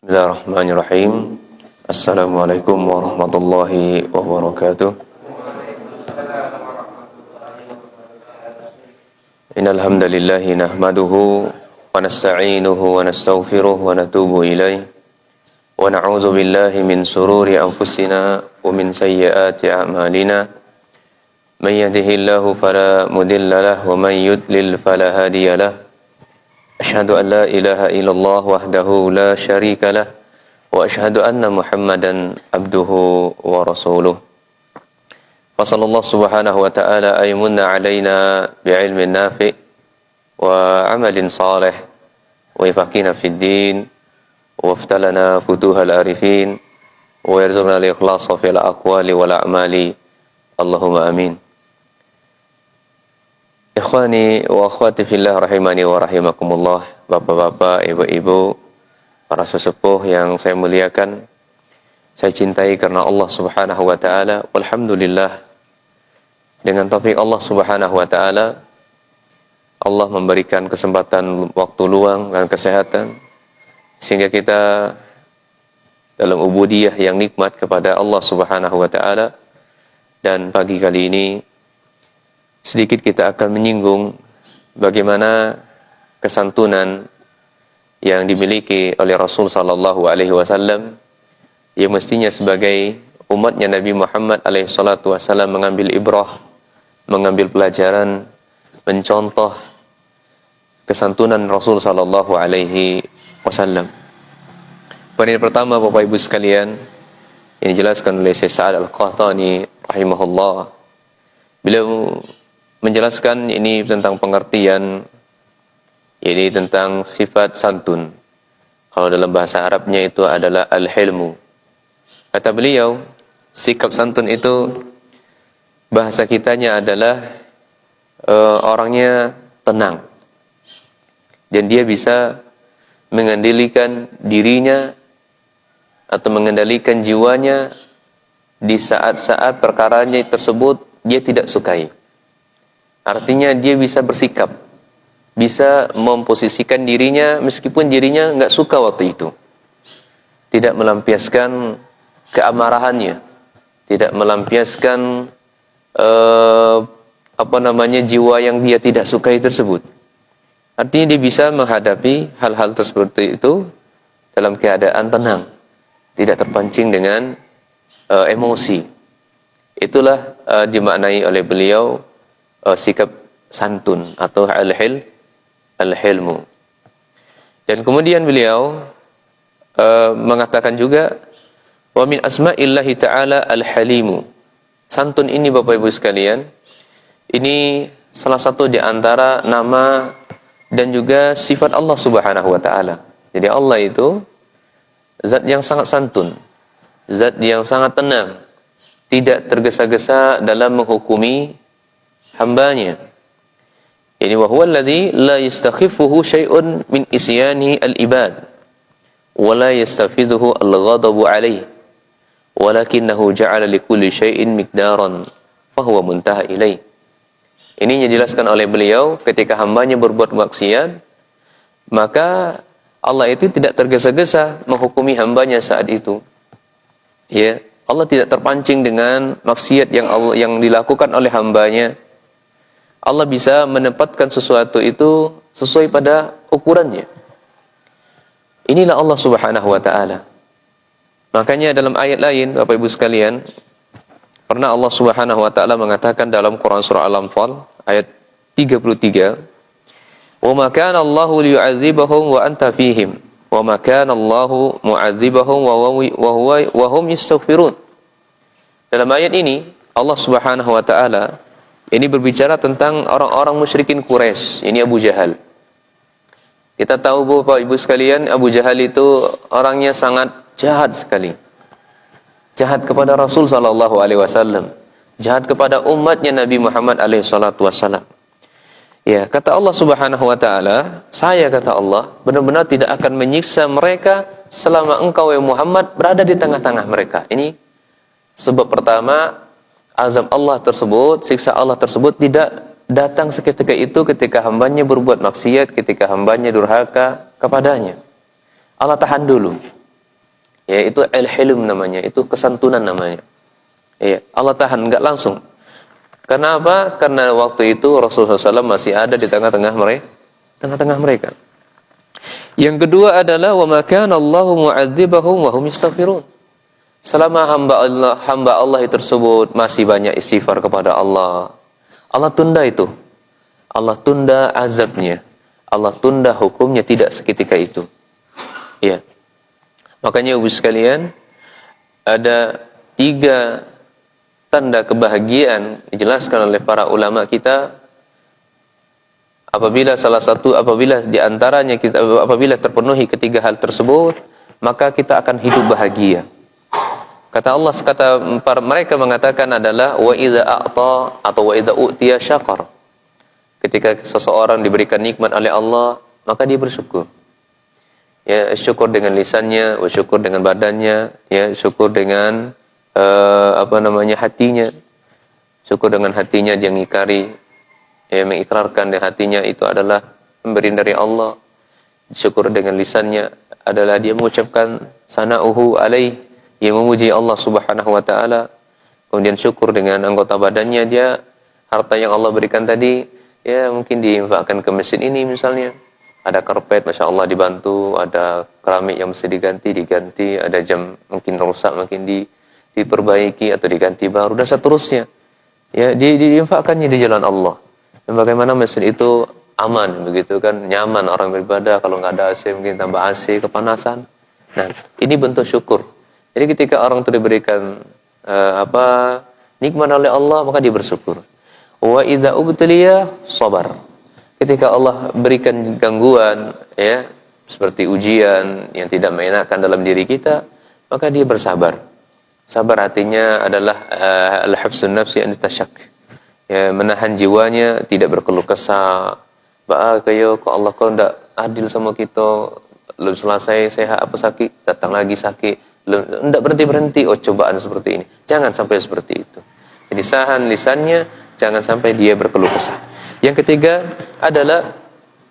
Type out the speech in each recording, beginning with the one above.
Bismillahirrahmanirrahim. Assalamualaikum warahmatullahi wabarakatuh. Innal hamdalillah nahmaduhu wa nasta'inuhu wa nastaghfiruh wa natubu ilayh wa na'udzu billahi min sururi anfusina wa min sayyiati a'malina. May yahdihillahu fala mudilla lahu wa may yudlil fala hadiya lahu. Asyhadu an la ilaha illallah wahdahu la syarika lah wa asyhadu anna Muhammadan abduhu wa rasuluh. Wa sallallahu subhanahu wa ta'ala aymunna alaina bi'ilmin nafi' wa amalin salih wa ifaqina fid din wa aftalana futuhal arifin wa yarzuqna al-ikhlasa fil aqwali wal a'mali. Allahumma amin. Ikhwani wa akhwati fillah rahimani wa rahimakumullah, bapak-bapak, ibu-ibu, para sesepuh yang saya muliakan, saya cintai karena Allah Subhanahu wa taala. Walhamdulillah, dengan taufik Allah Subhanahu wa taala, Allah memberikan kesempatan waktu luang dan kesehatan sehingga kita dalam ubudiyah yang nikmat kepada Allah Subhanahu wa taala. Dan pagi kali ini sedikit kita akan menyinggung bagaimana kesantunan yang dimiliki oleh Rasul sallallahu alaihi wasallam yang mestinya sebagai umatnya Nabi Muhammad alaihi salatu wasallam mengambil ibrah, mengambil pelajaran, mencontoh kesantunan Rasul sallallahu alaihi wasallam. Poin pertama, Bapak Ibu sekalian, yang dijelaskan oleh Syekh Sa'ad Al-Qahtani rahimahullah. Beliau menjelaskan ini tentang pengertian, ini tentang sifat santun. Kalau dalam bahasa Arabnya itu adalah al-hilmu. Kata beliau, sikap santun itu bahasa kitanya adalah orangnya tenang. Dan dia bisa mengendalikan dirinya atau mengendalikan jiwanya di saat-saat perkaranya tersebut dia tidak sukai. Artinya dia bisa bersikap, bisa memposisikan dirinya meskipun dirinya nggak suka waktu itu. Tidak melampiaskan keamarahannya, tidak melampiaskan jiwa yang dia tidak sukai tersebut. Artinya dia bisa menghadapi hal-hal seperti itu dalam keadaan tenang, tidak terpancing dengan emosi. Itulah dimaknai oleh beliau sikap santun atau al-hilmu. Dan kemudian beliau mengatakan juga, wa min asma'illahi ta'ala al-halimu. Santun ini, Bapak Ibu sekalian, ini salah satu di antara nama dan juga sifat Allah Subhanahu wa taala. Jadi Allah itu zat yang sangat santun, zat yang sangat tenang, tidak tergesa-gesa dalam menghukumi hambanya. Ini wa huwa alladhi la yastakhifuhu syai'un min isyani al-ibad wa la yastafidhuhu al-ghadabu alayhi walakinnahu ja'ala likulli syai'in miqdaran fa huwa muntaha ilayh. Ini dijelaskan oleh beliau, ketika hambanya berbuat maksiat, maka Allah itu tidak tergesa-gesa menghukumi hambanya saat itu. Ya, Allah tidak terpancing dengan maksiat yang dilakukan oleh hambanya. Allah bisa menempatkan sesuatu itu sesuai pada ukurannya. Inilah Allah Subhanahu wa taala. Makanya dalam ayat lain, Bapak Ibu sekalian, pernah Allah Subhanahu wa taala mengatakan dalam Quran surah Al-Anfal ayat 33, "Wa ma kana Allahu liyu'adzibahum wa anta fihim, wa ma kana Allahu mu'adzibahum wa hum yastaghfirun." Dalam ayat ini Allah Subhanahu wa taala ini berbicara tentang orang-orang musyrikin Quraisy. Ini Abu Jahal. Kita tahu, Bapak Ibu sekalian, Abu Jahal itu orangnya sangat jahat sekali. Jahat kepada Rasul sallallahu alaihi wasallam, jahat kepada umatnya Nabi Muhammad alaihi salatu wasallam. Ya, kata Allah Subhanahu wa taala, saya, kata Allah, benar-benar tidak akan menyiksa mereka selama engkau, ya Muhammad, berada di tengah-tengah mereka. Ini sebab pertama, azab Allah tersebut, siksa Allah tersebut tidak datang seketika itu ketika hambanya berbuat maksiat, ketika hambanya durhaka kepadanya. Allah tahan dulu. Ya, itu al-hilm namanya, itu kesantunan namanya. Ya, Allah tahan, enggak langsung. Kenapa? Karena waktu itu Rasulullah SAW masih ada di tengah-tengah mereka. Yang kedua adalah wa ma kana Allahu mu'adzibahum wa hum yastaghfirun. Selama hamba Allah tersebut masih banyak istighfar kepada Allah, Allah tunda itu. Allah tunda azabnya. Allah tunda hukumnya tidak seketika itu. Ya. Makanya Ibu sekalian, ada 3 tanda kebahagiaan dijelaskan oleh para ulama kita. Apabila di antaranya apabila terpenuhi ketiga hal tersebut, maka kita akan hidup bahagia. Kata Allah, mereka mengatakan adalah wa idza a'ta atau wa idza utiya syakar. Ketika seseorang diberikan nikmat oleh Allah, maka dia bersyukur. Ya, syukur dengan lisannya, syukur dengan badannya, ya, syukur dengan hatinya. Syukur dengan hatinya dia mengikari, ya, mengikrarkan dengan hatinya itu adalah pemberian dari Allah. Syukur dengan lisannya adalah dia mengucapkan sana'uhu alaih, dia memuji Allah Subhanahu wa taala. Kemudian syukur dengan anggota badannya, dia harta yang Allah berikan tadi, ya mungkin diinfakkan ke mesin ini misalnya. Ada karpet, Masya Allah dibantu, ada keramik yang mesti diganti, ada jam mungkin rusak, mungkin diperbaiki atau diganti baru, dan seterusnya. Ya, diinfakkannya di jalan Allah. Dan bagaimana mesin itu aman, begitu kan, nyaman orang beribadah. Kalau nggak ada AC, mungkin tambah AC, kepanasan. Nah, ini bentuk syukur. Jadi ketika orang itu diberikan nikmat oleh Allah, maka dia bersyukur. Wa idza ubtiliya sabar. Ketika Allah berikan gangguan, ya, seperti ujian yang tidak menyenangkan dalam diri kita, maka dia bersabar. Sabar artinya adalah al-hifdzun nafsi an tasyak. Ya, menahan jiwanya, tidak berkeluh kesah. Kok Allah kok ndak adil sama kita, belum selesai sehat apa sakit, datang lagi sakit, ndak berhenti cobaan seperti ini. Jangan sampai seperti itu. Jadi sahan lisannya, jangan sampai dia berkeluh kesah. Yang ketiga adalah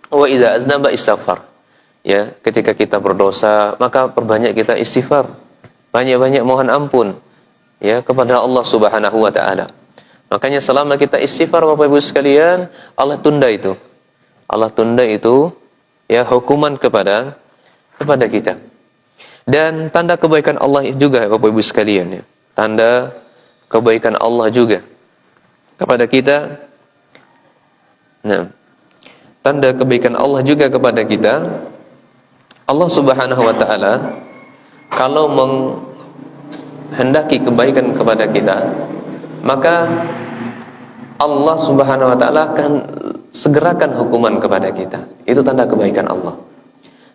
wa idza aznaba istighfar. Ya, ketika kita berdosa, maka perbanyak kita istighfar. Banyak-banyak mohon ampun, ya, kepada Allah Subhanahu wa taala. Makanya selama kita istighfar, Bapak Ibu sekalian, Allah tunda itu. Allah tunda itu, ya, hukuman kepada kita. Dan tanda kebaikan Allah juga, Bapak Ibu sekalian, ya. Tanda kebaikan Allah juga kepada kita. Nah, tanda kebaikan Allah juga kepada kita, Allah Subhanahu wa taala kalau menghendaki kebaikan kepada kita, maka Allah Subhanahu wa taala akan segerakan hukuman kepada kita. Itu tanda kebaikan Allah.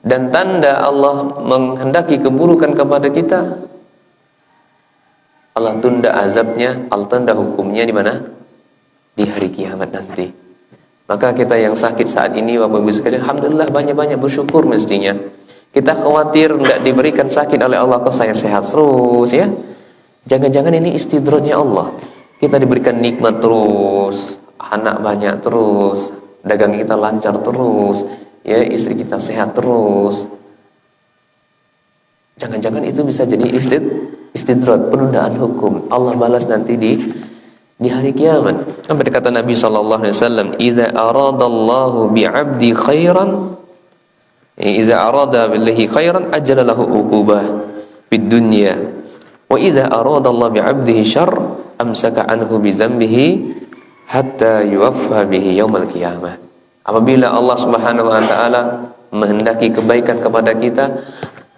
Dan tanda Allah menghendaki keburukan kepada kita, Allah tunda azabnya, Allah tunda hukumnya di mana? Di hari kiamat nanti. Maka kita yang sakit saat ini, Bapak Ibu sekalian, alhamdulillah banyak-banyak bersyukur mestinya. Kita khawatir enggak diberikan sakit oleh Allah, kok saya sehat terus, ya. Jangan-jangan ini istidrodnya Allah. Kita diberikan nikmat terus, anak banyak terus, dagang kita lancar terus, ya, istri kita sehat terus. Jangan-jangan itu bisa jadi istidrod, penundaan hukum. Allah balas nanti di hari kiamat. Apa kata Nabi sallallahu alaihi wasallam, "Idza aradallahu bi'abdi khairan, idza arada billahi khairan ajjala lahu uqubah fid dunya, wa idza aradallahu bi'abdihi syarr amsaka anhu bi dzambihi hatta yuwaffa bihi yaumal qiyamah." Apabila Allah Subhanahu wa taala menghendaki kebaikan kepada kita,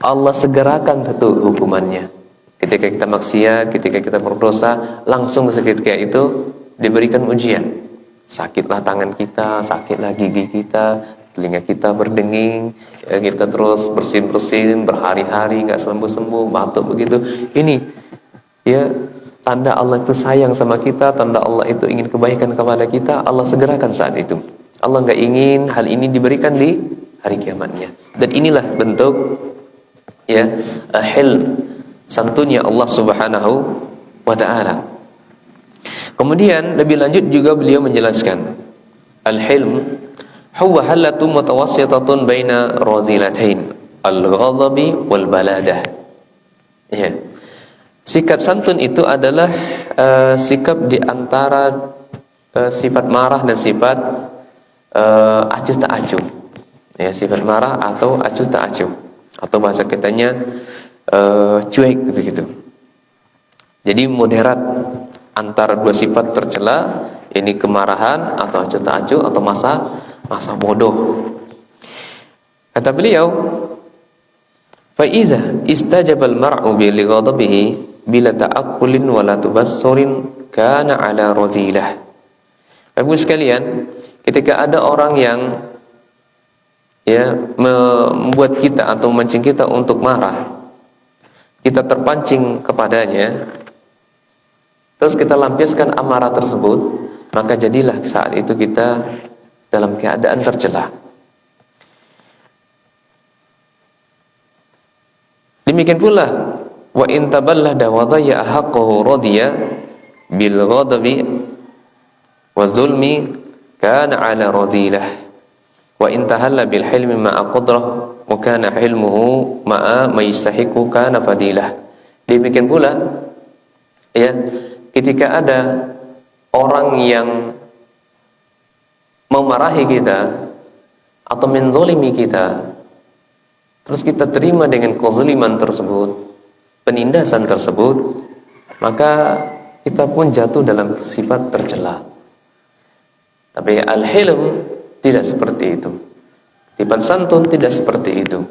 Allah segerakan tentu hukumannya. Ketika kita maksiat, ketika kita berdosa, langsung seketika itu diberikan ujian. Sakitlah tangan kita, sakitlah gigi kita, telinga kita berdenging, ya, kita terus bersin-bersin berhari-hari nggak sembuh-sembuh, batuk begitu. Ini, ya, tanda Allah itu sayang sama kita, tanda Allah itu ingin kebaikan kepada kita. Allah segerakan saat itu. Allah nggak ingin hal ini diberikan di hari kiamatnya. Dan inilah bentuk, ya, hilm, santunnya Allah Subhanahu wa ta'ala. Kemudian lebih lanjut juga beliau menjelaskan, al-hilm huwa halatun mutawassitatun baina razilatain, al-ghadabi wal baladah. Ya. Sikap santun itu adalah sikap di antara sifat marah dan sifat acuh tak acuh. Ya, sifat marah atau acuh tak acuh, atau bahasa kitanya cuek begitu. Jadi moderat antara dua sifat tercela, ini kemarahan atau acuh tak acuh atau masa bodoh. Kata beliau, fa iza istajaba al-mar'u bi ghadabihi bila ta'akkulin wa la tubassurin kana ala razilah. Ibu sekalian, ketika ada orang yang membuat kita atau memancing kita untuk marah, kita terpancing kepadanya, terus kita lampiaskan amarah tersebut, maka jadilah saat itu kita dalam keadaan tercela. Demikian pula, wa in taballada wa dhayya haqqahu radiya bil ghadabi wa zulmi kana ala radilah. Wa in tahalla bil hilmi ma'a qudrah wa kana hilmuhu ma'a ma yastahiqu kana fadilah. Demikian pula, ya, ketika ada orang yang memarahi kita atau menzalimi kita, terus kita terima dengan kezaliman tersebut, penindasan tersebut, maka kita pun jatuh dalam sifat tercela. Tapi al-hilm tidak seperti itu. Sifat santun tidak seperti itu.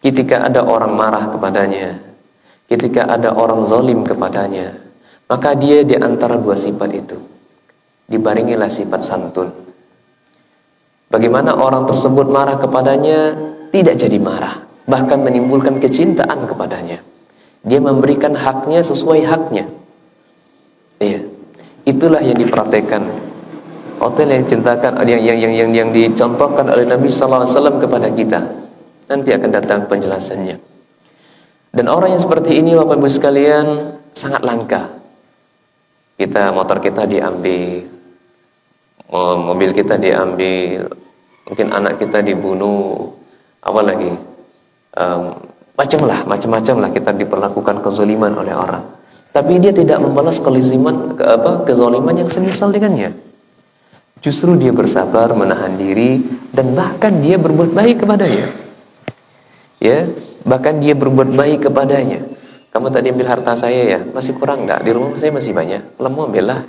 Ketika ada orang marah kepadanya, ketika ada orang zalim kepadanya, maka dia di antara dua sifat itu dibaringilah sifat santun. Bagaimana orang tersebut marah kepadanya tidak jadi marah, bahkan menimbulkan kecintaan kepadanya. Dia memberikan haknya sesuai haknya. Iya. Itulah yang diperhatikan. Hotel yang dicintakan, yang dicontohkan oleh Nabi sallallahu alaihi wasallam kepada kita. Nanti akan datang penjelasannya. Dan orang yang seperti ini, Bapak Ibu sekalian, sangat langka. Motor kita diambil, mobil kita diambil, mungkin anak kita dibunuh, apalagi macam-macam lah kita diperlakukan kezaliman oleh orang. Tapi dia tidak membalas kezaliman yang semisal dengannya. Justru dia bersabar, menahan diri, dan bahkan dia berbuat baik kepadanya. Ya, bahkan dia berbuat baik kepadanya. Kamu tadi ambil harta saya ya, masih kurang enggak? Di rumah saya masih banyak. Kalau mau ambillah.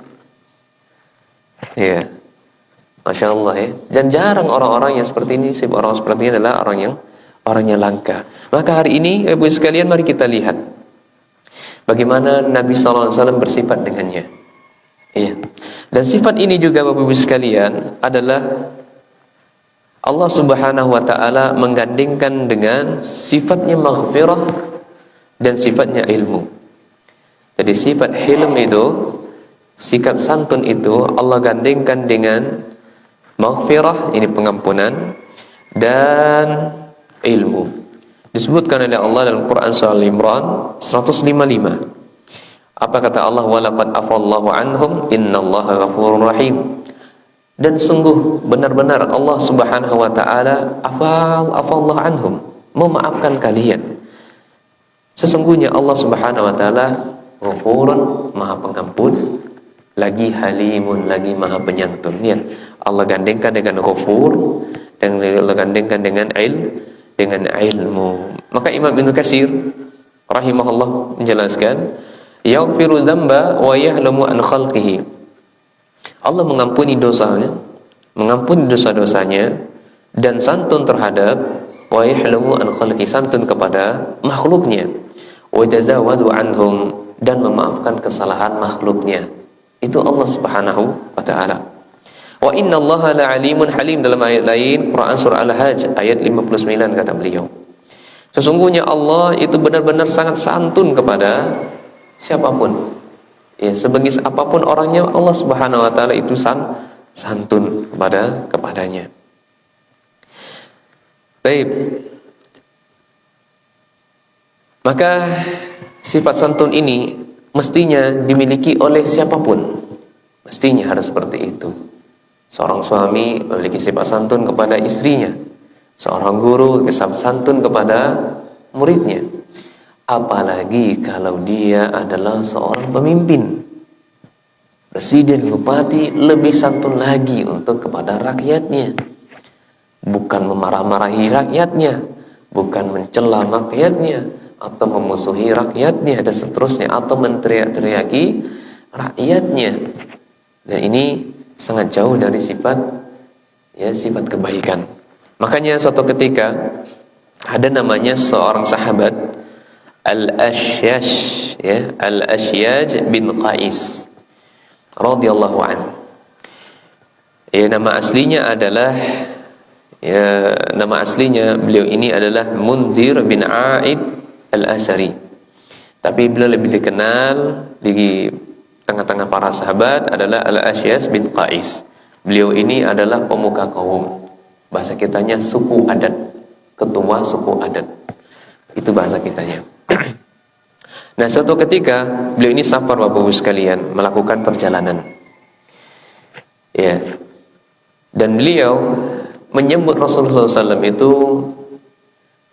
Ya, Masya Allah ya. Dan jarang orang-orang yang seperti ini. Orang seperti ini adalah orang yang langka. Maka hari ini, Ibu sekalian, mari kita lihat bagaimana Nabi SAW bersifat dengannya. Iya. Dan sifat ini juga, Bapak Ibu sekalian, adalah Allah Subhanahu wa taala menggandengkan dengan sifatnya maghfirah dan sifatnya ilmu. Jadi sifat hilm itu, sikap santun itu Allah gandengkan dengan maghfirah, ini pengampunan, dan ilmu. Disebutkan oleh Allah dalam Quran surah Al-Imran 155. Apa kata Allah? Walaqad afallahu anhum innallaha ghafurur rahim. Dan sungguh benar-benar Allah Subhanahu wa taala afallahu anhum, memaafkan kalian. Sesungguhnya Allah Subhanahu wa taala Ghafurun, Maha Pengampun, lagi Halimun, lagi Maha Penyantun. Lihat, Allah gandengkan dengan Ghafur dan Allah gandengkan dengan ilmu. Maka Imam Ibnu Katsir rahimahullah menjelaskan, yaghfiru dzamba wa yahlamu an khalqihi. Allah mengampuni dosanya, mengampuni dosa-dosanya, dan santun terhadap wa yahlamu an khalqi, santun kepada makhluknya, wa jazawazu anhum, dan memaafkan kesalahan makhluknya. Itu Allah Subhanahu wa taala. Wa innallaha la'alimun halim, dalam ayat lain Quran surah Al-Hajj ayat 59 kata beliau, sesungguhnya Allah itu benar-benar sangat santun kepada siapapun. Ya, sebagai apapun orangnya, Allah Subhanahu wa taala itu santun kepadanya. Baik. Maka sifat santun ini mestinya dimiliki oleh siapapun. Mestinya harus seperti itu. Seorang suami memiliki sifat santun kepada istrinya. Seorang guru sifat santun kepada muridnya. Apalagi kalau dia adalah seorang pemimpin, presiden, bupati, lebih santun lagi untuk kepada rakyatnya. Bukan memarah-marahi rakyatnya, bukan mencela rakyatnya, atau memusuhi rakyatnya, dan seterusnya, atau menteriak-teriaki rakyatnya. Dan ini sangat jauh dari sifat kebaikan. Makanya suatu ketika ada namanya seorang sahabat Al-Ashyaj bin Qais radhiyallahu anhu. Nama aslinya beliau ini adalah Munzir bin A'id Al-Asari. Tapi beliau lebih dikenal di tengah-tengah para sahabat adalah Al-Ashyaj bin Qais. Beliau ini adalah pemuka kaum. Bahasa kitanya suku adat, ketua suku adat. Itu bahasa kitanya. Nah, suatu ketika beliau ini safar, Bapak Ibu sekalian, melakukan perjalanan. Ya. Dan beliau menyebut Rasulullah SAW itu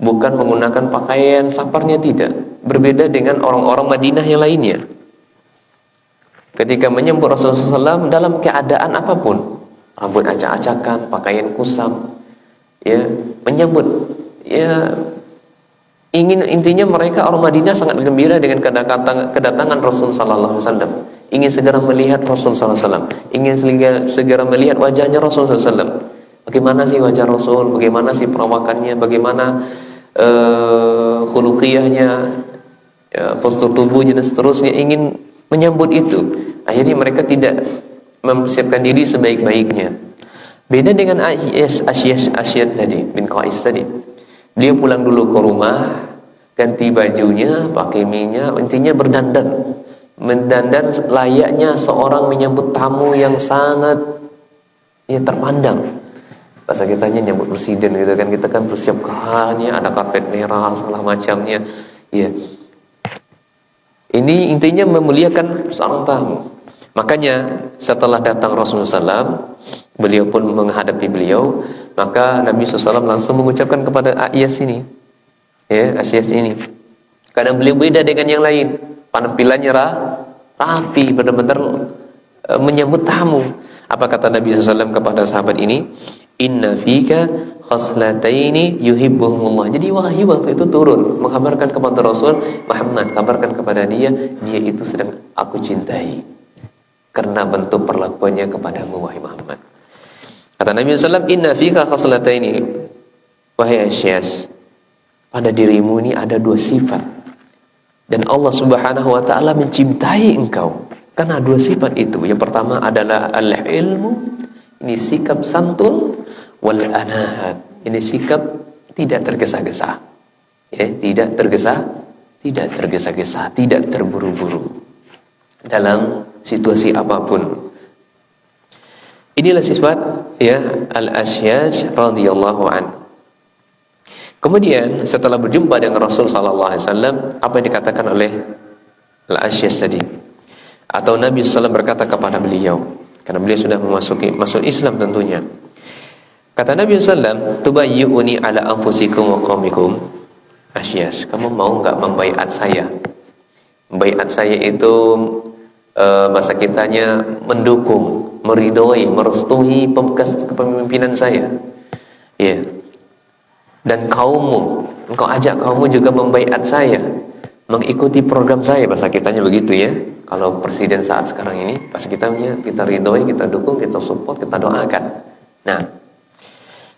bukan menggunakan pakaian safarnya, tidak. Berbeda dengan orang-orang Madinah yang lainnya. Ketika menyebut Rasulullah SAW dalam keadaan apapun, rambut acak-acakan, pakaian kusam, ya, menyebut, ya, intinya mereka orang Madinah sangat gembira dengan kedatangan Rasul sallallahu alaihi wasallam. Ingin segera melihat Rasul sallallahu alaihi wasallam, ingin segera melihat wajahnya Rasul sallallahu alaihi wasallam. Bagaimana sih wajah Rasul, bagaimana sih perawakannya, bagaimana khuluqiyahnya, postur tubuhnya dan seterusnya, ingin menyambut itu. Akhirnya mereka tidak mempersiapkan diri sebaik-baiknya. Beda dengan Ashyad tadi, bin Qais tadi. Beliau pulang dulu ke rumah, ganti bajunya, pakai minyak, intinya berdandan. Mendandan layaknya seorang menyambut tamu yang sangat terpandang. Bahasa kitanya nyambut presiden gitu kan, kita kan bersiap kahannya, ada karpet merah, segala macamnya. Ya. Ini intinya memuliakan seorang tamu. Makanya setelah datang Rasulullah SAW, beliau pun menghadapi beliau, maka Nabi SAW langsung mengucapkan kepada Asyas ini, Asyas ini, karena beliau beda dengan yang lain, penampilannya rapi, benar-benar menyambut tamu. Apa kata Nabi SAW kepada sahabat ini? Inna fika khaslataini yuhibbuhumullah. Jadi wahyu waktu itu turun mengkabarkan kepada Rasul Muhammad, kabarkan kepada dia itu sedang aku cintai karena bentuk perlakuannya kepadamu, wahai Muhammad. Kata Nabi SAW, inna fika khaslataini, wahai Asyas, pada dirimu ini ada dua sifat, dan Allah Subhanahu wa ta'ala mencintai engkau karena dua sifat itu. Yang pertama adalah al-ilmu, ini sikap santun, wal anahat, ini sikap tidak tergesa-gesa, tidak tergesa-gesa, tidak terburu-buru dalam situasi apapun. Inilah sifat Al-Ashyaj radhiyallahu an. Kemudian setelah berjumpa dengan Rasul sallallahu alaihi wasallam, apa yang dikatakan oleh Al-Ashyaj tadi? Atau Nabi sallallahu berkata kepada beliau, karena beliau sudah masuk Islam tentunya. Kata Nabi sallallahu, tubayyuni ala anfusikum wa qaumikum. Ashyaj, kamu mau enggak membaiat saya? Membaiat saya itu bahasa kitanya mendukung, meridhoi, merestui kepemimpinan saya. Ya. Dan kaummu, engkau ajak kaummu juga membaiat saya, mengikuti program saya, bahasa kitanya begitu ya. Kalau presiden saat sekarang ini, bahasa kitanya kita ridhoi, kita dukung, kita support, kita doakan. Nah,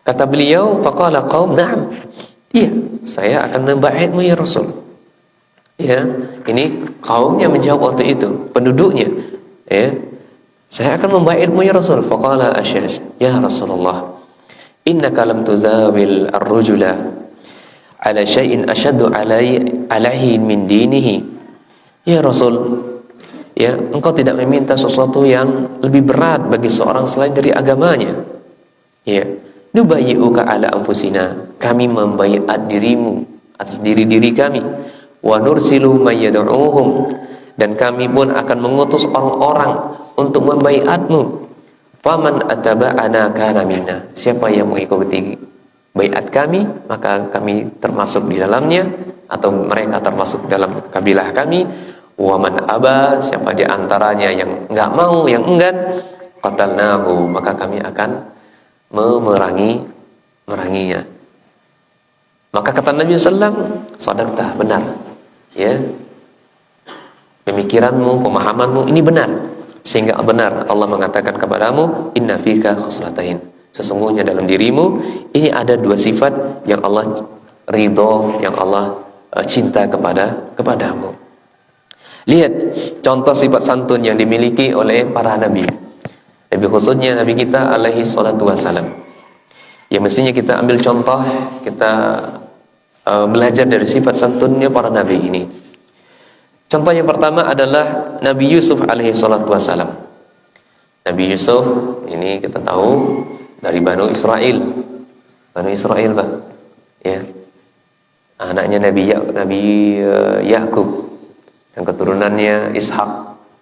kata beliau, faqala qaum, na'am. Iya, saya akan membaiatmu ya Rasul. Ya, ini kaumnya menjawab waktu itu, penduduknya. Ya, saya akan membaiatmu ya Rasul. Faqala Asyas, ya Rasulullah, innaka lam tuzawil ar-rujula ala syai'in ashaddu alaihi min dinihi. Ya Rasul, ya, engkau tidak meminta sesuatu yang lebih berat bagi seorang selain dari agamanya. Ya, nubayyi'uka ala anfusina, kami membaiat dirimu atas diri-diri kami. Wa nursilu may yad'uuhum, dan kami pun akan mengutus orang-orang untuk membaiatmu. Faman attaba'ana kana minna, siapa yang mengikuti baiat kami, maka kami termasuk di dalamnya, atau mereka termasuk dalam kabilah kami. Wa man aba, siapa di antaranya yang enggak mau, yang enggan, qatalnahu, maka kami akan memeranginya. Maka kata Nabi sallallahu, sadaqta, benar. Ya. Pemikiranmu, pemahamanmu ini benar. Sehingga benar Allah mengatakan kepadamu, inna fika khoslatain. Sesungguhnya dalam dirimu ini ada dua sifat yang Allah ridho, yang Allah cinta kepadamu. Lihat contoh sifat santun yang dimiliki oleh para nabi. Lebih khususnya Nabi kita alaihi salatu wassalam. Ya mestinya kita ambil contoh, kita belajar dari sifat santunnya para nabi ini. Contoh yang pertama adalah Nabi Yusuf alaihi salatu wassalam. Nabi Yusuf ini kita tahu dari Banu Israel. Banu Israel, Pak. Ya. Anaknya Nabi Yakub dan keturunannya Ishak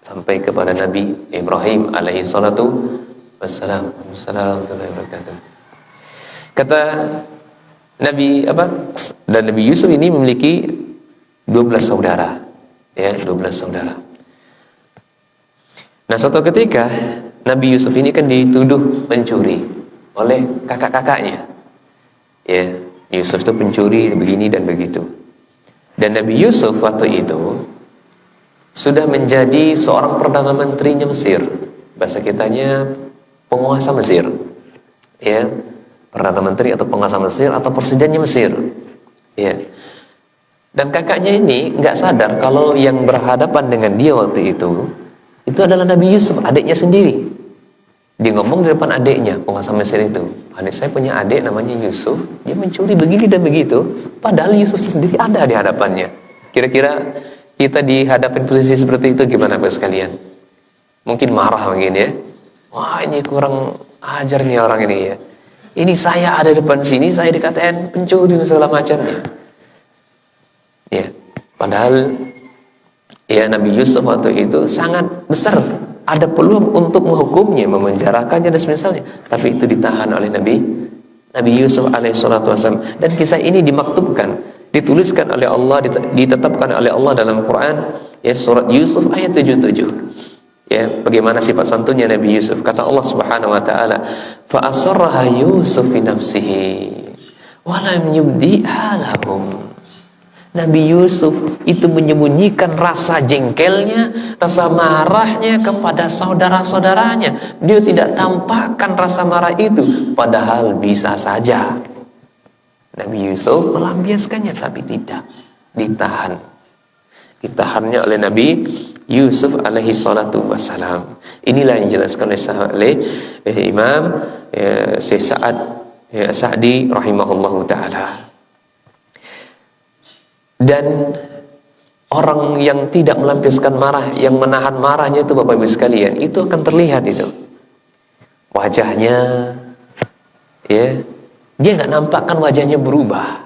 sampai kepada Nabi Ibrahim alaihi salatu wassalam. Assalamualaikum warahmatullahi wabarakatuh. Kata Nabi dan Nabi Yusuf ini memiliki 12 saudara. Ya, 12 saudara. Nah, suatu ketika Nabi Yusuf ini kan dituduh mencuri oleh kakak-kakaknya. Ya, Yusuf itu pencuri begini dan begitu. Dan Nabi Yusuf waktu itu sudah menjadi seorang perdana menterinya Mesir. Bahasa kitanya penguasa Mesir. Ya, perdana menteri atau penguasa Mesir atau presidennya Mesir. Ya. Dan kakaknya ini nggak sadar kalau yang berhadapan dengan dia waktu itu adalah Nabi Yusuf, adiknya sendiri. Dia ngomong di depan adiknya, penguasa Mesir itu, adik saya punya adik namanya Yusuf, dia mencuri begini dan begitu. Padahal Yusuf sendiri ada di hadapannya. Kira-kira kita dihadapin posisi seperti itu gimana Bapak sekalian? Mungkin marah mungkin ya. Wah, ini kurang ajar nih orang ini ya. Ini saya ada depan sini, saya dikatain pencuri dan segala macamnya. Ya, padahal ya Nabi Yusuf waktu itu sangat besar, ada peluang untuk menghukumnya, memenjarakannya dan semisalnya, tapi itu ditahan oleh Nabi Yusuf alaihissalatu wassalam. Dan kisah ini dimaktubkan, dituliskan oleh Allah, ditetapkan oleh Allah dalam Quran, ya surat Yusuf ayat 77. Ya, bagaimana sifat santunnya Nabi Yusuf. Kata Allah Subhanahu wa taala, fa asarraha Yusuf fi nafsihi wa lam yubdiha lahum. Nabi Yusuf itu menyembunyikan rasa jengkelnya, rasa marahnya kepada saudara-saudaranya. Dia tidak tampakkan rasa marah itu, padahal bisa saja Nabi Yusuf melampiaskannya, tapi tidak, ditahan. Ditahannya oleh Nabi Yusuf alaihi salatu wassalam. Inilah yang dijelaskan oleh Imam Syekh Sa'di rahimahullahu ta'ala. Dan orang yang tidak melampiaskan marah, yang menahan marahnya itu Bapak Ibu sekalian, itu akan terlihat itu wajahnya, ya, dia nggak nampakkan wajahnya berubah,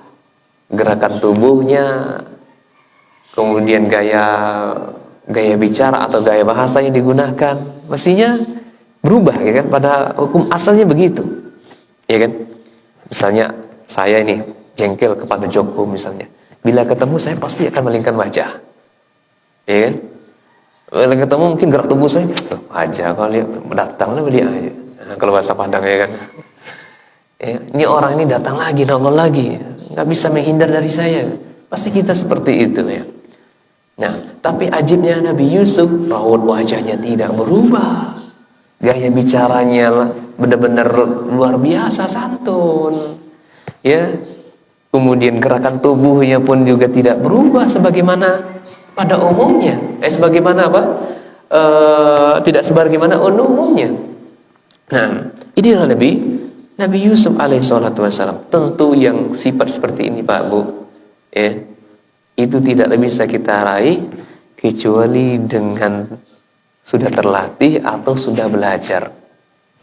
gerakan tubuhnya, kemudian gaya bicara atau gaya bahasa yang digunakan mestinya berubah, ya kan? Pada hukum asalnya begitu, ya kan? Misalnya saya ini jengkel kepada Joko misalnya, bila ketemu saya pasti akan melingkan wajah, ya kan? Bila ketemu mungkin gerak tubuh saya, aja kalau datanglah dia aja. Nah, kalau bahasa Padang, ya kan? Ya, ini orang ini datang lagi, nongol lagi, nggak bisa menghindar dari saya. Pasti kita seperti itu ya. Nah, tapi ajibnya Nabi Yusuf, raut wajahnya tidak berubah, gaya bicaranya benar-benar luar biasa santun, ya. Kemudian gerakan tubuhnya pun juga tidak berubah sebagaimana pada umumnya. Sebagaimana apa? Tidak sebagaimana umumnya. Nah, inilah Nabi Yusuf alaihissalatu wassalam. Tentu yang sifat seperti ini Pak Bu, ya, itu tidak bisa kita raih kecuali dengan sudah terlatih atau sudah belajar.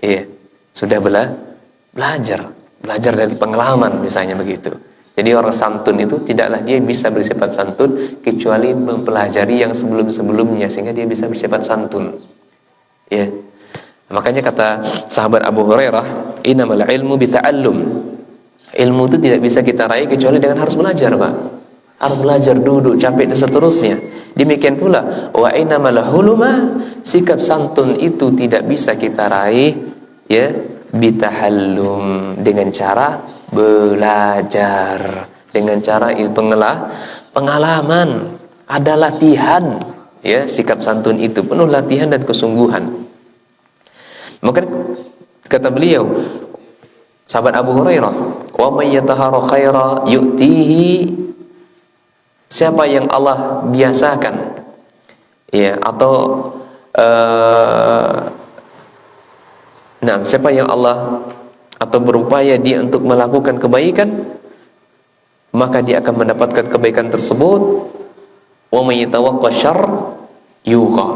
Ya, sudah belajar dari pengalaman misalnya begitu. Jadi orang santun itu tidaklah dia bisa bersifat santun kecuali mempelajari yang sebelum-sebelumnya sehingga dia bisa bersifat santun. Ya. Makanya kata sahabat Abu Hurairah, "Innamal ilmu bita'allum." Ilmu itu tidak bisa kita raih kecuali dengan harus belajar, Pak. Harus belajar, duduk, capek dan seterusnya. Demikian pula wa innamal huluma, sikap santun itu tidak bisa kita raih ya bitahallum, dengan cara belajar, dengan cara pengalaman, ada latihan ya. Sikap santun itu penuh latihan dan kesungguhan. Maka kata beliau, sahabat Abu Hurairah, wa may yataharu khaira yu'tihi, siapa yang Allah biasakan ya, atau siapa yang Allah atau berupaya dia untuk melakukan kebaikan, maka dia akan mendapatkan kebaikan tersebut. Wa may yatawaqqa syarr yuqa,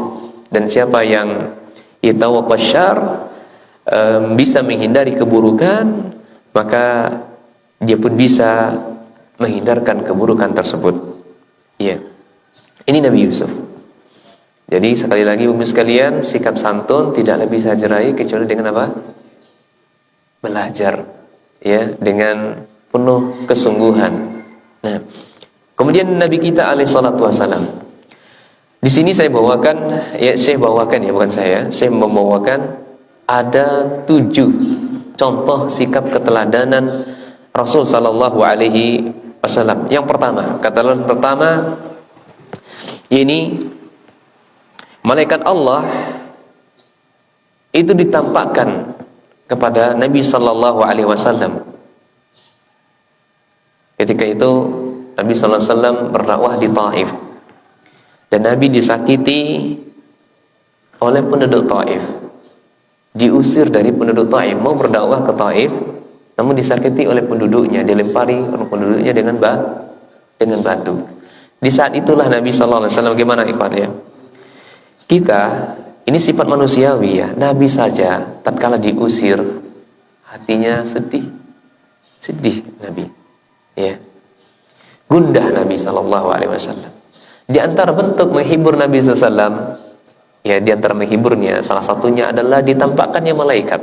dan siapa yang yatawaqqa syarr, bisa menghindari keburukan, maka dia pun bisa menghindarkan keburukan tersebut. Iya. Ini Nabi Yusuf. Jadi sekali lagi Ibu sekalian, sikap santun tidaklah bisa diraih kecuali dengan apa? Belajar ya, dengan penuh kesungguhan. Nah, kemudian Nabi kita alaihi salatu wasalam. Di sini saya bawakan saya membawakan ada 7 contoh sikap keteladanan Rasul sallallahu alaihi wasallam. Yang pertama, keteladanan pertama ini malaikat Allah itu ditampakkan kepada Nabi sallallahu alaihi wasallam. Ketika itu Nabi sallallahu alaihi wasallam berdakwah di Taif, dan Nabi disakiti oleh penduduk Taif. Diusir dari penduduk Taif, mau berdakwah ke Taif, namun disakiti oleh penduduknya, dilempari oleh penduduknya dengan batu. Di saat itulah Nabi sallallahu alaihi wasallam, gimana ikhwan ya? Kita ini sifat manusiawi ya. Nabi saja tatkala diusir hatinya sedih Nabi. Ya. Gundah Nabi sallallahu alaihi wasallam. Di antara bentuk menghibur Nabi sallallahu alaihi wasallam, ya, di antara menghiburnya salah satunya adalah ditampakkannya malaikat.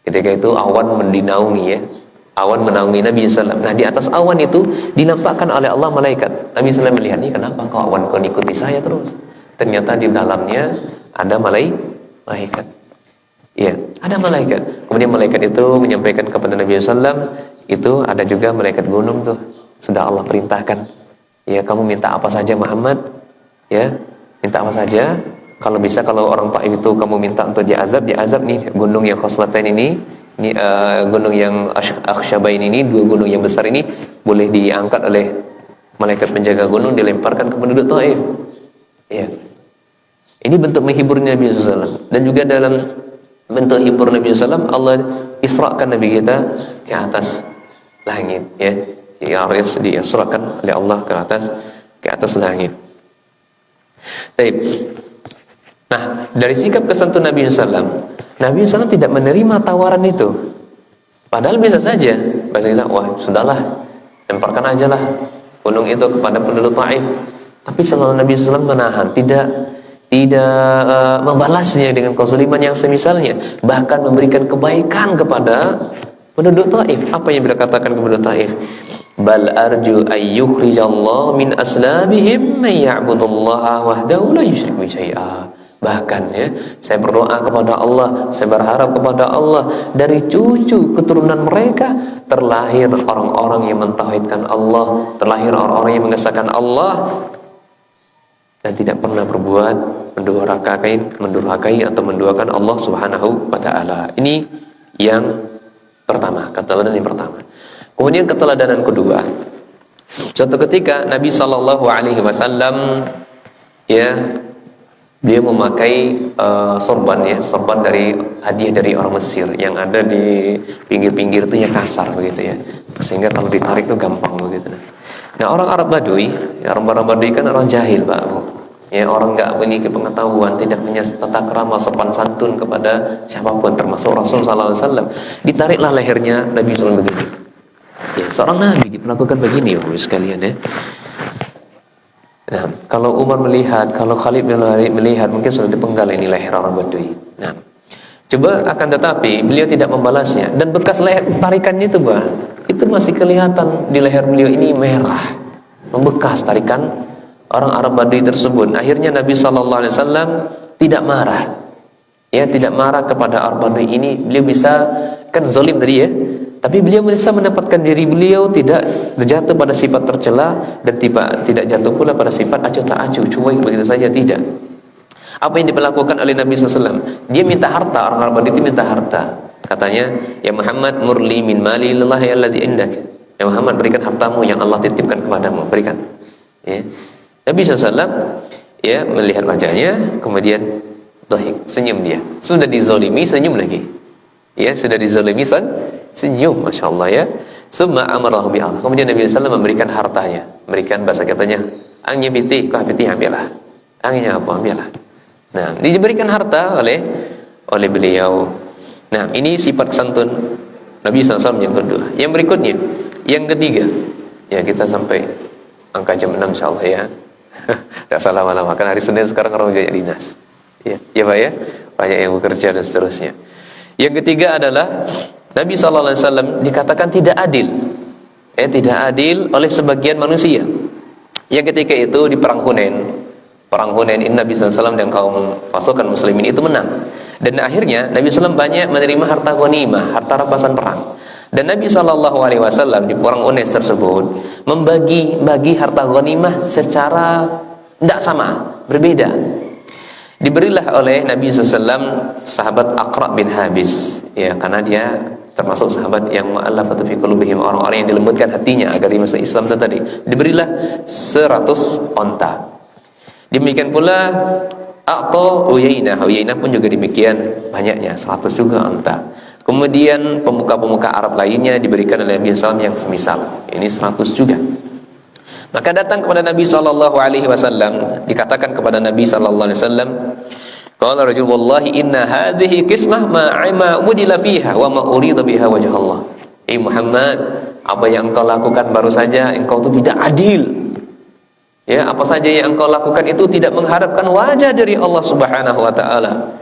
Ketika itu awan mendinaungi ya, awan menaungi Nabi SAW. Nah, di atas awan itu dinampakkan oleh Allah malaikat. Nabi SAW melihat, ini kenapa kau awan, kau ikuti saya terus? Ternyata di dalamnya ada malaikat. Ya, ada malaikat. Kemudian malaikat itu menyampaikan kepada Nabi SAW, itu ada juga malaikat gunung tuh, sudah Allah perintahkan. Ya, kamu minta apa saja Muhammad, ya, minta apa saja. Kalau bisa, kalau orang Taif itu kamu minta untuk diazab nih gunung yang Khoslatain ini gunung yang Akhsyabain ini, 2 gunung yang besar ini boleh diangkat oleh malaikat penjaga gunung, dilemparkan ke penduduk Taif. Ya. Ini bentuk menghibur Nabi SAW. Dan juga dalam bentuk hibur Nabi SAW, Allah isra'kan Nabi kita ke atas langit ya. Diisrakan oleh Allah ke atas langit. Baik. Nah, dari sikap kesantunan Nabi SAW, Nabi SAW tidak menerima tawaran itu. Padahal bisa saja bahasa kita, wah sudahlah, lemparkan aja lah gunung itu kepada penduduk Taif. Tapi selalu Nabi SAW menahan, tidak membalasnya dengan kezaliman yang semisalnya, bahkan memberikan kebaikan kepada penduduk Taif. Apa yang beliau katakan kepada Taif? Bal arju ayyukhrijallahu min aslabihim man ya'budullaha wahdahu la yusyrik bihi syai'a. Bahkan ya, saya berdoa kepada Allah, saya berharap kepada Allah, dari cucu keturunan mereka terlahir orang-orang yang mentauhidkan Allah, terlahir orang-orang yang mengesahkan Allah, dan tidak pernah berbuat mendurhakai atau menduakan Allah Subhanahu wa taala. Ini yang pertama, keteladanan yang pertama. Kemudian keteladanan kedua, suatu ketika Nabi sallallahu alaihi wasallam ya, dia memakai sorban dari hadiah dari orang Mesir yang ada di pinggir-pinggir itu ya, kasar begitu ya, sehingga kalau ditarik itu gampang begitu. Nah, orang Arab Badui, orang Badui kan orang jahil Pak Bu. Ya, orang enggak memiliki pengetahuan, tidak punya tata krama sopan santun kepada siapapun, termasuk Rasul sallallahu alaihi wasallam. Ditariklah lehernya Nabi sallallahu begini. Ya, seorang nabi melakukan begini Bapak sekalian ya. Nah, kalau Umar melihat, kalau Khalid melihat, mungkin sudah dipenggal ini leher orang Badui. Nah, Coba akan tetapi beliau tidak membalasnya, dan bekas leher tarikannya itu itu masih kelihatan di leher beliau ini merah, membekas tarikan orang Arab Badui tersebut. Akhirnya Nabi SAW tidak marah, ya, tidak marah kepada Arab Badui ini. Beliau bisa, kan zalim tadi ya, tapi beliau bisa mendapatkan diri beliau tidak terjatuh pada sifat tercela, dan tidak jatuh pula pada sifat acuh tak acuh, cuek begitu saja, tidak. Apa yang diperlakukan oleh Nabi SAW? Dia minta harta, orang Arab itu minta harta. Katanya, ya Muhammad, murli min mali lillahi allazi indak. Ya Muhammad, berikan hartamu yang Allah titipkan kepadamu, berikan. Ya. Nabi SAW ya melihat wajahnya, kemudian dhahik, senyum dia. Sudah dizalimi, senyum lagi. Ya, sudah dizalimi, senyum, Masya Allah ya. Summa amarahu bi'allah. Kemudian Nabi SAW memberikan hartanya, memberikan, bahasa katanya, angnya biti, kau biti ambillah. Angnya apa, ambillah. Nah, diberikan harta oleh beliau. Nah, ini sifat santun Nabi SAW yang kedua. Yang berikutnya, yang ketiga. Ya, kita sampai angka jam 6 insyaAllah ya. Tidak salah lama-lama, kan hari Senin sekarang orang banyak dinas. Ya, ya Pak ya, banyak yang bekerja dan seterusnya. Yang ketiga adalah Nabi SAW dikatakan tidak adil. Tidak adil oleh sebagian manusia. Yang ketika itu di Perang Hunain. Perang Hunain ini Nabi SAW dan kaum pasukan muslimin itu menang. Dan akhirnya Nabi SAW banyak menerima harta ghanimah, harta rampasan perang. Dan Nabi SAW di perang Hunain tersebut membagi harta ghanimah secara tidak sama, berbeda. Diberilah oleh Nabi SAW sahabat Aqra bin Habis, ya, karena dia termasuk sahabat yang mu'allafatu fi qulubihim, orang-orang yang dilembutkan hatinya agar dia masuk Islam tadi. Diberilah 100 onta. Demikian pula atau Uyainah pun juga demikian, banyaknya 100 juga onta. Kemudian pemuka-pemuka Arab lainnya diberikan oleh Nabi SAW yang semisal, ini 100 juga. Maka datang kepada Nabi SAW, dikatakan kepada Nabi SAW, qala rajul wallahi inna hadhihi qismah ma udila fiha wa ma urida biha wajh Allah. Muhammad, apa yang engkau lakukan baru saja engkau itu tidak adil. Ya, apa saja yang engkau lakukan itu tidak mengharapkan wajah dari Allah Subhanahu wa taala.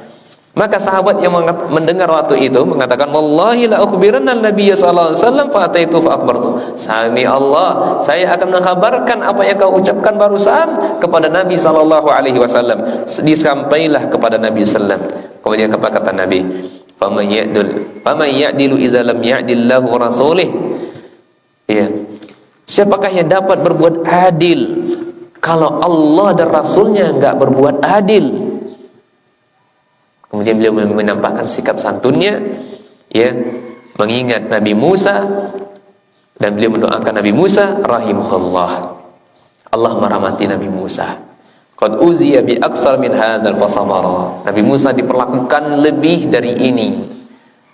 Maka sahabat yang mendengar waktu itu mengatakan, wallahi la ukhbiranna an-nabiy sallallahu alaihi wasallam fa ataitu fa akhbartu. Sami Allah, saya akan menghabarkan apa yang kau ucapkan barusan kepada Nabi sallallahu alaihi wasallam. Disampailah kepada Nabi sallam. Kemudian apa kata Nabi? Faman ya'dilu idza lam ya'dillahu rasulih. Ya. Siapakah yang dapat berbuat adil kalau Allah dan Rasulnya enggak berbuat adil? Kemudian beliau menampakkan sikap santunnya, ya, mengingat Nabi Musa, dan beliau mendoakan Nabi Musa rahimahullah. Allah merahmati Nabi Musa. Qad uziya bi aksar min hadzal fasamara. Nabi Musa diperlakukan lebih dari ini.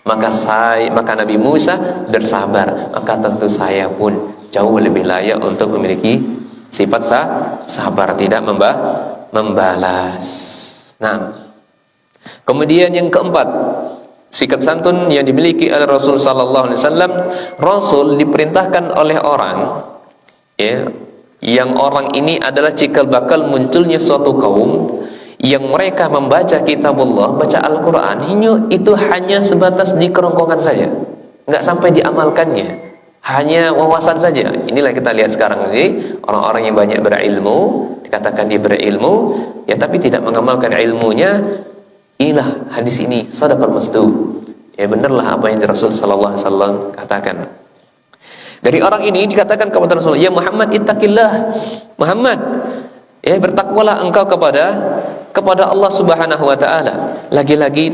Maka Nabi Musa bersabar. Maka tentu saya pun jauh lebih layak untuk memiliki sifat sabar, tidak membalas. Nah, kemudian yang keempat, sikap santun yang dimiliki oleh Rasul sallallahu alaihi wasallam. Rasul diperintahkan oleh orang, ya, yang orang ini adalah cikal bakal munculnya suatu kaum yang mereka membaca kitabullah, baca Al-Quran, itu hanya sebatas di kerongkongan saja, nggak sampai diamalkannya, hanya wawasan saja. Inilah kita lihat sekarang ini, orang-orang yang banyak berilmu, dikatakan dia berilmu, ya, tapi tidak mengamalkan ilmunya. Inilah hadis ini, sadaqal masduq. Ya, benarlah apa yang Rasul sallallahu alaihi wasallam katakan. Dari orang ini dikatakan kepada Rasul, ya Muhammad ittaqillah. Muhammad, ya, bertakwalah engkau kepada Allah Subhanahu wa taala. Lagi-lagi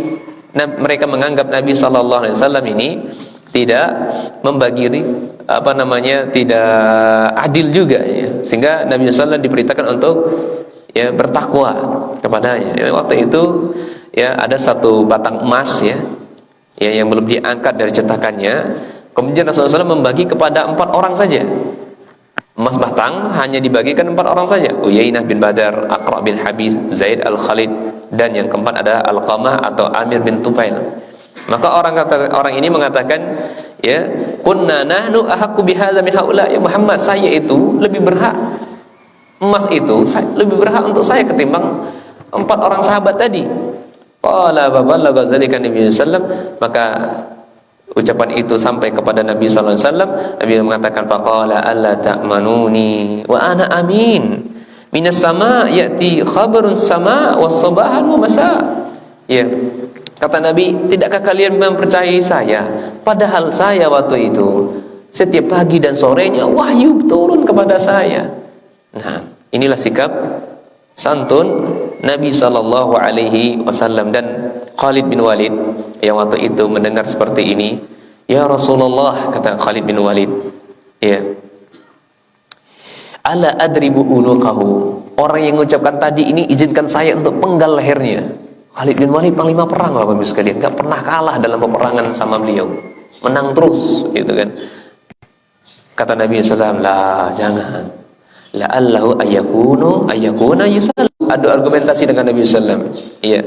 mereka menganggap Nabi sallallahu alaihi wasallam ini tidak membagi tidak adil juga, ya. Sehingga Nabi sallallahu alaihi wasallam diperintahkan untuk, ya, bertakwa kepadanya. Ya, waktu itu, ya, ada satu batang emas, ya, yang belum diangkat dari cetakannya. Kemudian Rasulullah SAW membagi kepada 4 orang saja. Emas batang hanya dibagikan 4 orang saja. Uyainah bin Badar, Aqra bin Habis, Zaid al-Khalid, dan yang keempat ada Alqamah atau Amir bin Tufail. Maka orang ini mengatakan, ya, kunna nahnu ahaqqu bihadza min haula. Ya Muhammad, saya itu lebih berhak, emas itu lebih berhak untuk saya ketimbang 4 orang sahabat tadi. Qala wa balagha dzalika Nabi sallallahu alaihi wasallam, maka ucapan itu sampai kepada Nabi sallallahu alaihi wasallam. Nabi mengatakan, faqala alla ta'manuni wa ana amin. Minas sama ya'ti khabarun sama was sabahan wa masa. Ya. Kata Nabi, tidakkah kalian mempercayai saya? Padahal saya waktu itu setiap pagi dan sorenya wahyu turun kepada saya. Nah, inilah sikap santun Nabi sallallahu alaihi wasallam. Dan Khalid bin Walid yang waktu itu mendengar seperti ini, ya Rasulullah, kata Khalid bin Walid, ya, ala adribu unuqahu, orang yang mengucapkan tadi ini izinkan saya untuk penggal lehernya. Khalid bin Walid panglima perang, Bapak Ibu sekalian, enggak pernah kalah dalam peperangan sama beliau, menang terus, gitu kan. Kata Nabi sallallahu alaihi wasallam, lah, jangan, la'allahu ayakuna yusall. Ada argumentasi dengan Nabi sallallahu alaihi wasallam. Iya.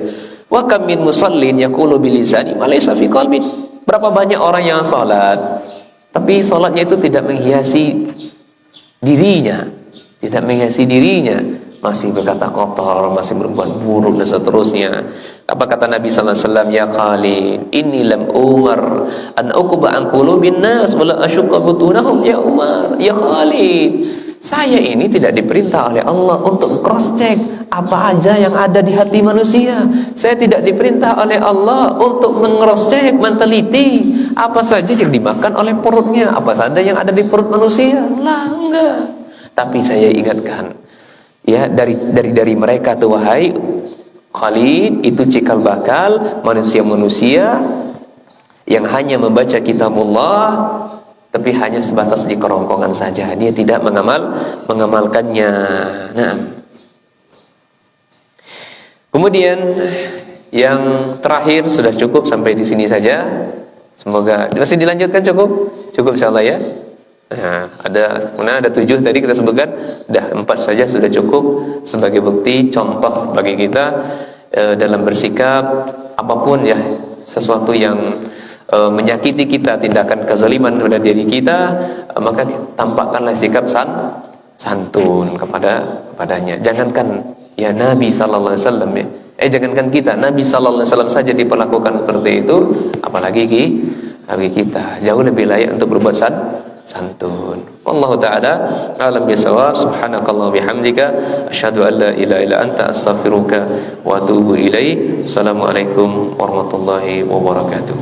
Wa kam min musallin yaqulu bilisani ma laysa fi qalbin. Berapa banyak orang yang salat tapi salatnya itu tidak menghiasi dirinya, masih berkata kotor, masih berbuat buruk dan seterusnya. Apa kata Nabi sallallahu alaihi wasallam? Ya Khalid, inni lam umar an uqba an qulubin nas wala asyqa butunahum. Ya Umar, ya Khalid, saya ini tidak diperintah oleh Allah untuk cross check apa aja yang ada di hati manusia. Saya tidak diperintah oleh Allah untuk meng-cross check, meneliti apa saja yang dimakan oleh perutnya, apa saja yang ada di perut manusia. Lah, enggak. Tapi saya ingatkan, ya, dari mereka tuh, wahai Khalid, itu cikal bakal manusia-manusia yang hanya membaca kitabullah tapi hanya sebatas di kerongkongan saja, dia tidak mengamalkannya. Nah, kemudian yang terakhir, sudah cukup sampai di sini saja. Semoga masih dilanjutkan, cukup insyaallah ya. Nah, ada 7 tadi kita sebutkan, dah 4 saja sudah cukup sebagai bukti contoh bagi kita dalam bersikap apapun ya, sesuatu yang menyakiti kita, tindakan kezaliman pada diri kita, maka tampakkanlah sikap santun kepadanya. Jangankan ya Nabi sallallahu alaihi wasallam ya, jangankan kita, Nabi sallallahu alaihi wasallam saja diperlakukan seperti itu, apalagi bagi kita. Jauh lebih layak untuk berbuat santun. Wallahu taala alam bisawab. Subhanakallah bihamdika asyhadu an la ilaha illa anta astaghfiruka wa atubu ilaik. Assalamualaikum warahmatullahi wabarakatuh.